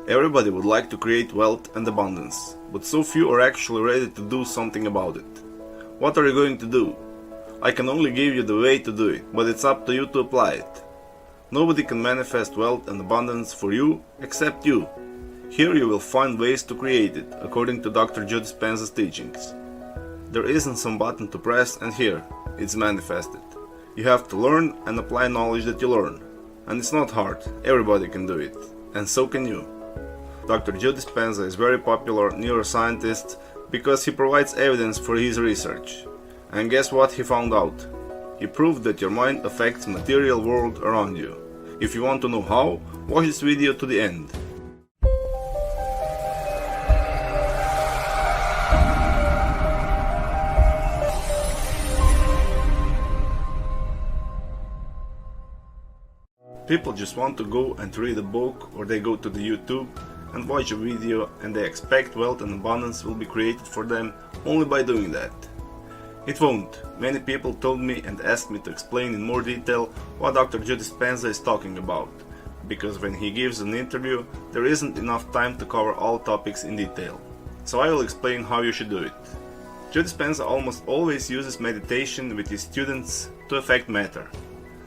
Everybody would like to create wealth and abundance, but so few are actually ready to do something about it. What are you going to do? I can only give you the way to do it, but it's up to you to apply it. Nobody can manifest wealth and abundance for you except you. Here you will find ways to create it, according to Dr. Joe Dispenza's teachings. There isn't some button to press and here, it's manifested. You have to learn and apply knowledge that you learn. And it's not hard, everybody can do it. And so can you. Dr. Joe Dispenza is very popular neuroscientist because he provides evidence for his research. And guess what he found out? He proved that your mind affects material world around you. If you want to know how, watch this video to the end. People just want to go and read a book, or they go to the YouTube and watch a video and they expect wealth and abundance will be created for them only by doing that. It won't. Many people told me and asked me to explain in more detail what Dr. Joe Dispenza is talking about, because when he gives an interview there isn't enough time to cover all topics in detail. So I will explain how you should do it. Joe Dispenza almost always uses meditation with his students to affect matter.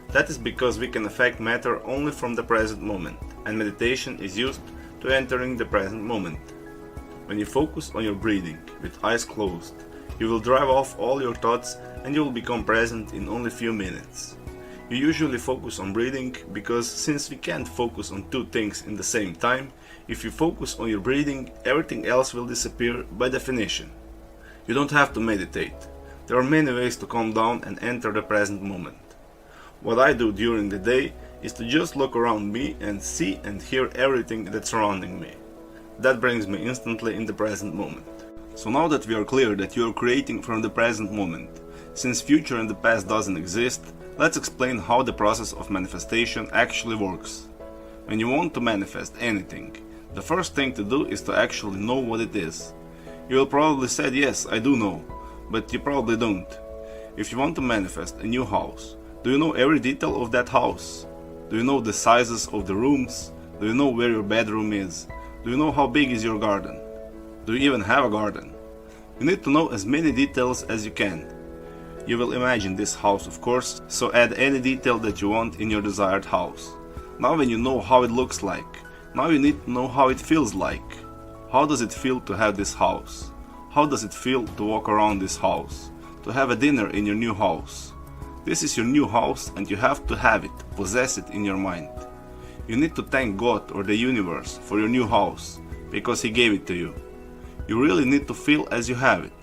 That is because we can affect matter only from the present moment, and meditation is used to entering the present moment. When you focus on your breathing with eyes closed, you will drive off all your thoughts and you will become present in only few minutes. You usually focus on breathing because since we can't focus on two things in the same time, if you focus on your breathing, everything else will disappear by definition. You don't have to meditate. There are many ways to calm down and enter the present moment. What I do during the day is to just look around me and see and hear everything that's surrounding me. That brings me instantly in the present moment. So now that we are clear that you are creating from the present moment, since future and the past doesn't exist, let's explain how the process of manifestation actually works. When you want to manifest anything, the first thing to do is to actually know what it is. You will probably say, yes, I do know, but you probably don't. If you want to manifest a new house, do you know every detail of that house? Do you know the sizes of the rooms? Do you know where your bedroom is? Do you know how big is your garden? Do you even have a garden? You need to know as many details as you can. You will imagine this house, of course, so add any detail that you want in your desired house. Now when you know how it looks like, now you need to know how it feels like. How does it feel to have this house? How does it feel to walk around this house? To have a dinner in your new house? This is your new house and you have to have it, possess it in your mind. You need to thank God or the universe for your new house, because He gave it to you. You really need to feel as you have it.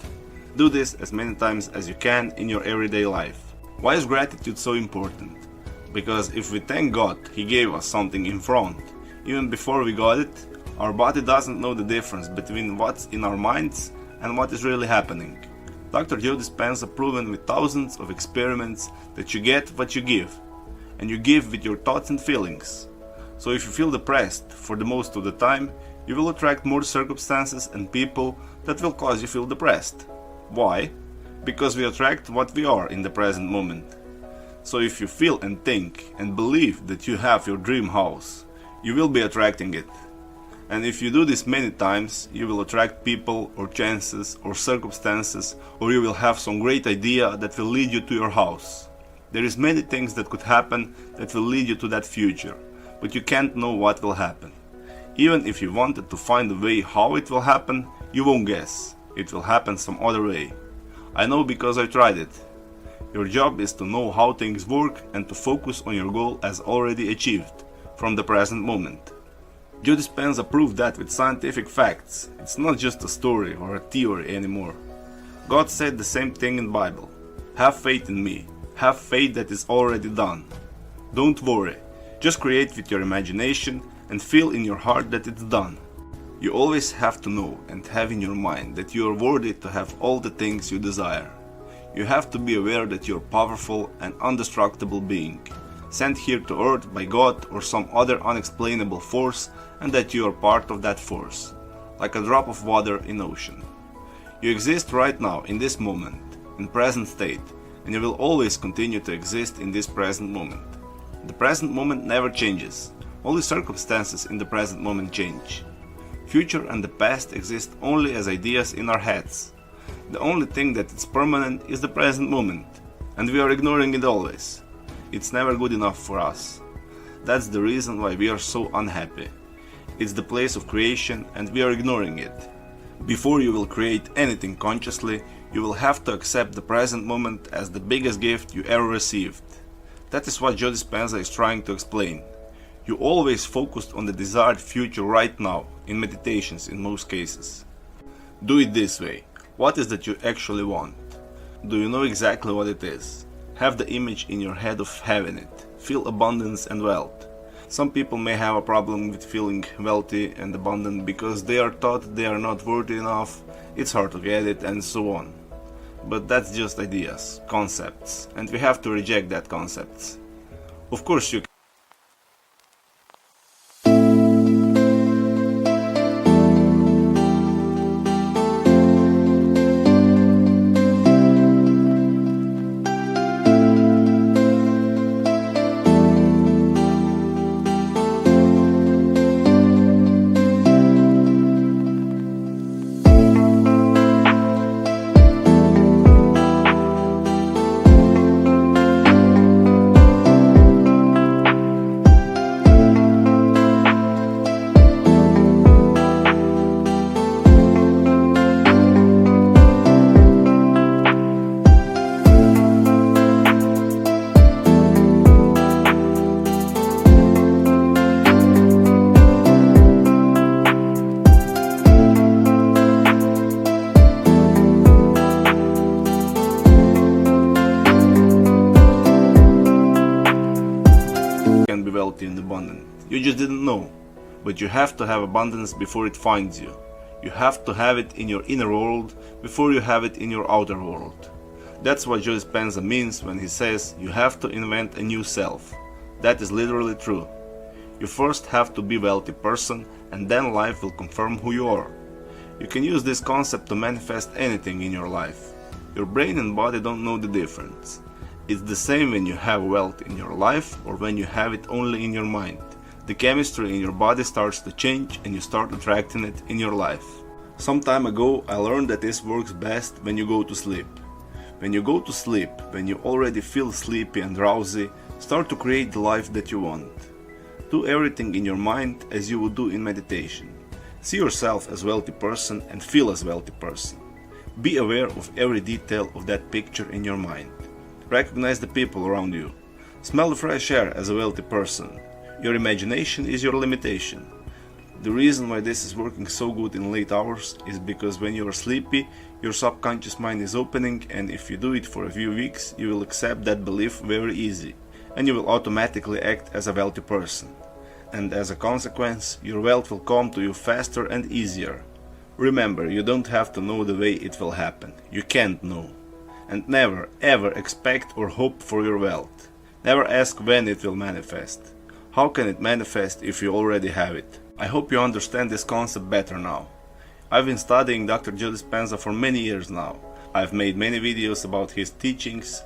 Do this as many times as you can in your everyday life. Why is gratitude so important? Because if we thank God He gave us something in front, even before we got it, our body doesn't know the difference between what's in our minds and what is really happening. Dr. Joe Dispenza proven with thousands of experiments that you get what you give, and you give with your thoughts and feelings. So if you feel depressed for the most of the time, you will attract more circumstances and people that will cause you feel depressed. Why? Because we attract what we are in the present moment. So if you feel and think and believe that you have your dream house, you will be attracting it. And if you do this many times, you will attract people or chances or circumstances, or you will have some great idea that will lead you to your house. There is many things that could happen that will lead you to that future, but you can't know what will happen. Even if you wanted to find a way how it will happen, you won't guess. It will happen some other way. I know because I tried it. Your job is to know how things work and to focus on your goal as already achieved, from the present moment. Joe Dispenza proved that with scientific facts. It's not just a story or a theory anymore. God said the same thing in the Bible. Have faith in me. Have faith that is already done. Don't worry. Just create with your imagination and feel in your heart that it's done. You always have to know and have in your mind that you are worthy to have all the things you desire. You have to be aware that you are powerful and indestructible being, sent here to earth by God or some other unexplainable force, and that you are part of that force, like a drop of water in ocean. You exist right now in this moment, in present state, and you will always continue to exist in this present moment. The present moment never changes. Only circumstances in the present moment change. Future and the past exist only as ideas in our heads. The only thing that is permanent is the present moment, and we are ignoring it always. It's never good enough for us. That's the reason why we are so unhappy. It's the place of creation and we are ignoring it. Before you will create anything consciously, you will have to accept the present moment as the biggest gift you ever received. That is what Joe Dispenza is trying to explain. You always focused on the desired future right now, in meditations in most cases. Do it this way. What is that you actually want? Do you know exactly what it is? Have the image in your head of having it. Feel abundance and wealth. Some people may have a problem with feeling wealthy and abundant because they are taught they are not worthy enough, it's hard to get it, and so on. But that's just ideas, concepts, and we have to reject that concepts. Of course you can be wealthy and abundant. You just didn't know. But you have to have abundance before it finds you. You have to have it in your inner world before you have it in your outer world. That's what Joe Dispenza means when he says you have to invent a new self. That is literally true. You first have to be a wealthy person and then life will confirm who you are. You can use this concept to manifest anything in your life. Your brain and body don't know the difference. It's the same when you have wealth in your life or when you have it only in your mind. The chemistry in your body starts to change and you start attracting it in your life. Some time ago I learned that this works best when you go to sleep. When you go to sleep, when you already feel sleepy and drowsy, start to create the life that you want. Do everything in your mind as you would do in meditation. See yourself as a wealthy person and feel as a wealthy person. Be aware of every detail of that picture in your mind. Recognize the people around you. Smell the fresh air as a wealthy person. Your imagination is your limitation. The reason why this is working so good in late hours is because when you are sleepy, your subconscious mind is opening, and if you do it for a few weeks, you will accept that belief very easy, and you will automatically act as a wealthy person. And as a consequence, your wealth will come to you faster and easier. Remember, you don't have to know the way it will happen. You can't know. And never ever expect or hope for your wealth. Never ask when it will manifest. How can it manifest if you already have it? I hope you understand this concept better now. I've been studying Dr. Joe Dispenza for many years now. I've made many videos about his teachings.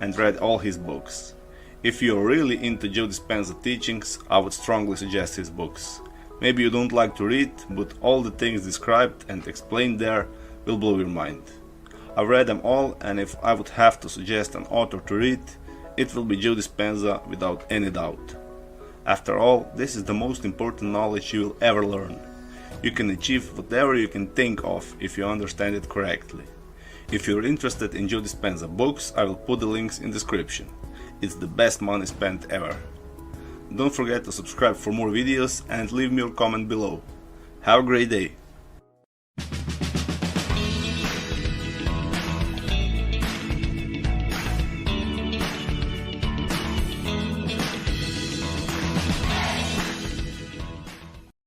and read all his books. If you're really into Joe Dispenza teachings, I would strongly suggest his books. Maybe you don't like to read, but all the things described and explained there will blow your mind. I've read them all, and if I would have to suggest an author to read, it will be Joe Dispenza without any doubt. After all, this is the most important knowledge you will ever learn. You can achieve whatever you can think of if you understand it correctly. If you're interested in Joe Dispenza books, I will put the links in the description. It's the best money spent ever. Don't forget to subscribe for more videos and leave me your comment below. Have a great day!